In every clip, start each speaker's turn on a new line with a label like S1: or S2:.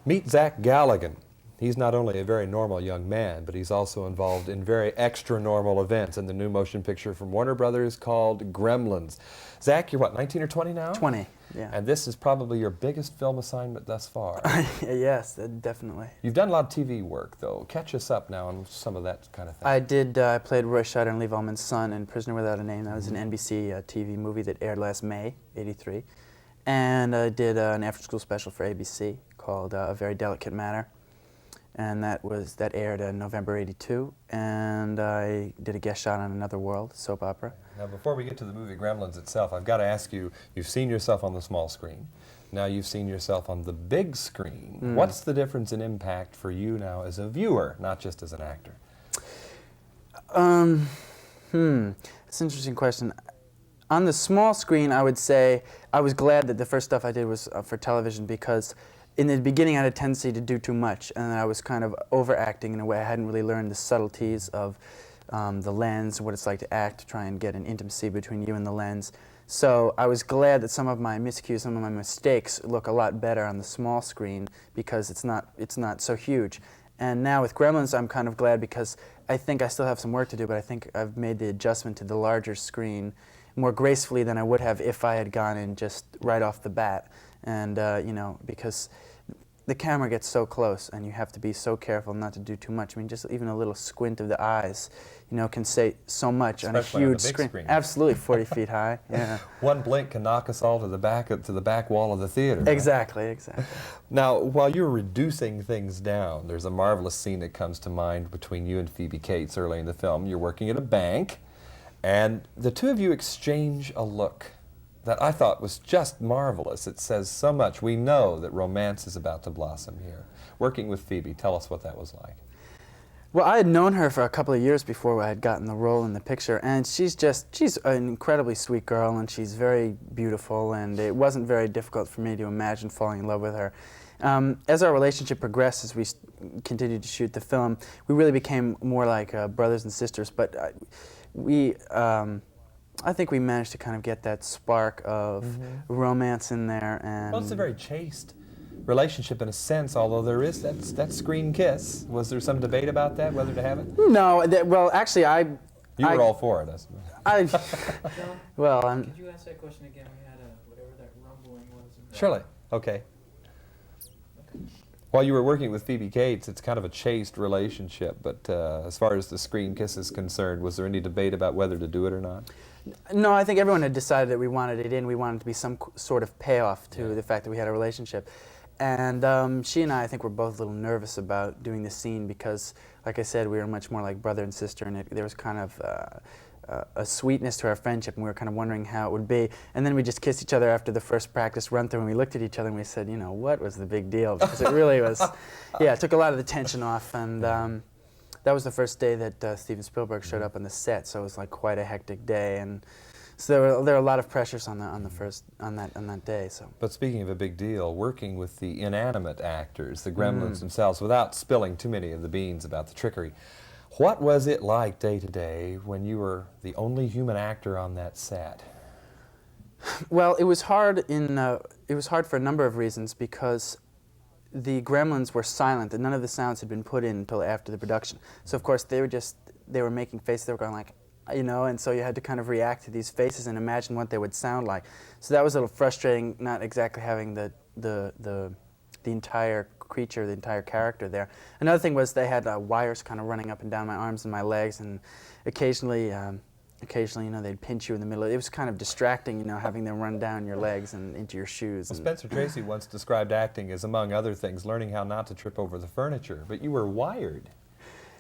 S1: Meet Zach Galligan. He's not only a very normal young man, but he's also involved in very extra-normal events in the new motion picture from Warner Brothers called Gremlins. Zach, you're what, 19 or 20 now?
S2: 20, yeah.
S1: And this is probably your biggest film assignment thus far.
S2: Yes, definitely.
S1: You've done a lot of TV work, though. Catch us up now on some of that kind of thing.
S2: I did. I played Roy Scheider and Lee Ullman's son in Prisoner Without a Name. That was an NBC TV movie that aired last May, '83. And I did an after-school special for ABC called A Very Delicate Matter. And that aired in November '82, and I did a guest shot on Another World, soap opera.
S1: Now, before we get to the movie Gremlins itself, I've got to ask you, you've seen yourself on the small screen. Now you've seen yourself on the big screen. What's the difference in impact for you now as a viewer, not just as an actor?
S2: It's an interesting question. On the small screen, I would say I was glad that the first stuff I did was for television, because in the beginning, I had a tendency to do too much, and I was kind of overacting in a way. I hadn't really learned the subtleties of the lens, what it's like to act, to try and get an intimacy between you and the lens. So I was glad that some of my miscues, some of my mistakes look a lot better on the small screen, because it's not so huge. And now with Gremlins, I'm kind of glad, because I think I still have some work to do, but I think I've made the adjustment to the larger screen more gracefully than I would have if I had gone in just right off the bat. And you know, because the camera gets so close, and you have to be so careful not to do too much. I mean, just even a little squint of the eyes, you know, can say so much.
S1: Especially
S2: on a huge
S1: screen.
S2: Absolutely, 40 feet high. Yeah.
S1: One blink can knock us all to the back wall of the theater.
S2: Exactly, right? Exactly.
S1: Now, while you're reducing things down, there's a marvelous scene that comes to mind between you and Phoebe Cates early in the film. You're working at a bank, and the two of you exchange a look that I thought was just marvelous. It says so much. We know that romance is about to blossom here. Working with Phoebe, tell us what that was like.
S2: Well, I had known her for a couple of years before I had gotten the role in the picture, and she's an incredibly sweet girl, and she's very beautiful, and it wasn't very difficult for me to imagine falling in love with her. As our relationship progressed, as we continued to shoot the film, we really became more like brothers and sisters, but I think we managed to kind of get that spark of romance in there. And
S1: well, it's a very chaste relationship in a sense, although there is that screen kiss. Was there some debate about that, whether to have it?
S2: No, well, actually,
S1: You were all for it, I suppose.
S2: Well,
S3: could you ask that question again? We had whatever that rumbling was.
S1: Surely. Okay. While you were working with Phoebe Cates, it's kind of a chaste relationship, but as far as the screen kiss is concerned, was there any debate about whether to do it or not?
S2: No, I think everyone had decided that we wanted it in. We wanted it to be some sort of payoff to the fact that we had a relationship. And she and I think, were both a little nervous about doing the scene because, like I said, we were much more like brother and sister, and there was kind of a sweetness to our friendship, and we were kind of wondering how it would be. And then we just kissed each other after the first practice run-through, and we looked at each other and we said, you know, what was the big deal? Because it really was, yeah, it took a lot of the tension off. And that was the first day that Steven Spielberg showed up on the set, so it was like quite a hectic day. And so there were a lot of pressures on that day. So.
S1: But speaking of a big deal, working with the inanimate actors, the Gremlins themselves, without spilling too many of the beans about the trickery, what was it like day to day when you were the only human actor on that set?
S2: Well, it was hard for a number of reasons, because the Gremlins were silent, and none of the sounds had been put in until after the production. So of course they were making faces. They were going like, you know, and so you had to kind of react to these faces and imagine what they would sound like. So that was a little frustrating, not exactly having the entire creature, the entire character there. Another thing was they had wires kind of running up and down my arms and my legs, and occasionally, you know, they'd pinch you in the middle. It was kind of distracting, you know, having them run down your legs and into your shoes.
S1: Well, Spencer Tracy once described acting as, among other things, learning how not to trip over the furniture. But you were wired.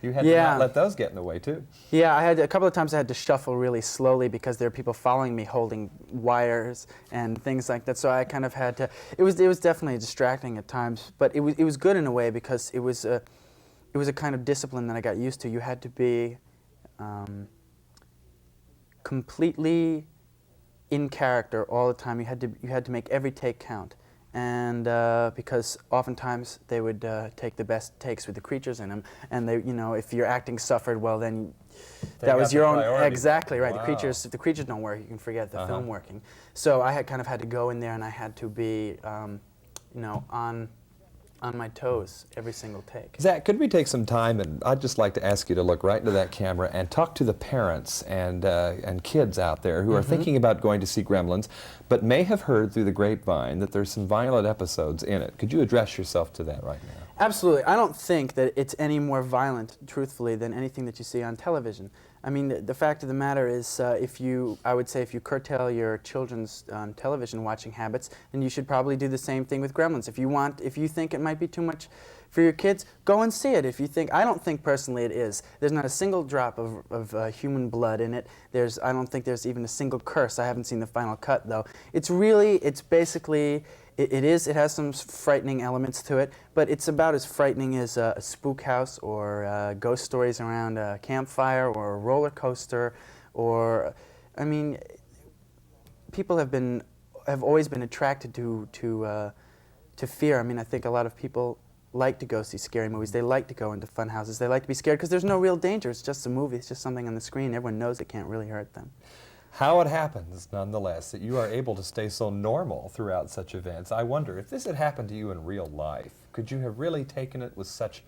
S1: You had to not let those get in the way, too. Yeah,
S2: I had a couple of times I had to shuffle really slowly because there were people following me holding wires and things like that. So I kind of had to. It was definitely distracting at times, but it was good in a way, because it was a kind of discipline that I got used to. You had to be completely in character all the time. You had to make every take count. And because oftentimes they would take the best takes with the creatures in them, and they, you know, if your acting suffered, well, then that was your own. Exactly right.
S1: Wow.
S2: If the creatures don't work, you can forget the film working. So I had kind of had to go in there, and I had to be, you know, on on my toes every single take.
S1: Zach, could we take some time, and I'd just like to ask you to look right into that camera and talk to the parents and kids out there who are thinking about going to see Gremlins, but may have heard through the grapevine that there's some violent episodes in it. Could you address yourself to that right now?
S2: Absolutely. I don't think that it's any more violent, truthfully, than anything that you see on television. I mean, the fact of the matter is, I would say if you curtail your children's television watching habits, then you should probably do the same thing with Gremlins. If you think it might be too much for your kids, go and see it. I don't think personally it is. There's not a single drop of human blood in it. I don't think there's even a single curse. I haven't seen the final cut, though. It's basically, it has some frightening elements to it, but it's about as frightening as a spook house or ghost stories around a campfire or a roller coaster, or, I mean, people have always been attracted to fear. I mean, I think a lot of people like to go see scary movies. They like to go into fun houses. They like to be scared because there's no real danger. It's just a movie. It's just something on the screen. Everyone knows it can't really hurt them.
S1: How it happens, nonetheless, that you are able to stay so normal throughout such events. I wonder, if this had happened to you in real life, could you have really taken it with such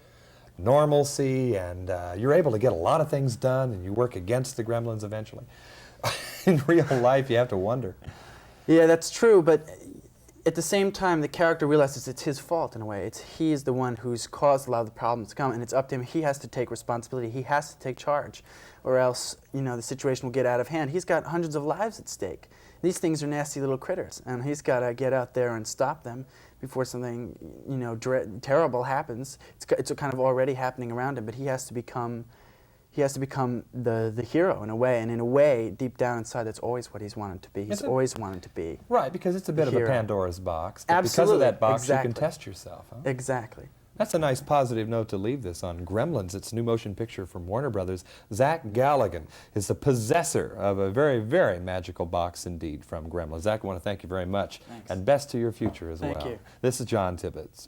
S1: normalcy, and you're able to get a lot of things done, and you work against the Gremlins eventually? In real life, you have to wonder.
S2: Yeah, that's true, but at the same time, the character realizes it's his fault in a way. He is the one who's caused a lot of the problems to come, and it's up to him. He has to take responsibility. He has to take charge, or else, the situation will get out of hand. He's got hundreds of lives at stake. These things are nasty little critters, and he's got to get out there and stop them before something, terrible happens. It's kind of already happening around him, but he has to become the hero in a way, and in a way, deep down inside, that's always what he's wanted to be. He's always wanted to be.
S1: Right, because it's a bit of a Pandora's box. But
S2: Absolutely.
S1: Because of that box,
S2: Exactly.
S1: you can test yourself. Huh?
S2: Exactly.
S1: That's a nice positive note to leave this on. Gremlins, its new motion picture from Warner Brothers. Zach Galligan is the possessor of a very, very magical box indeed from Gremlins. Zach, I want to thank you very much.
S2: Thanks.
S1: And best to your future as well.
S2: Thank you.
S1: This is John Tibbetts.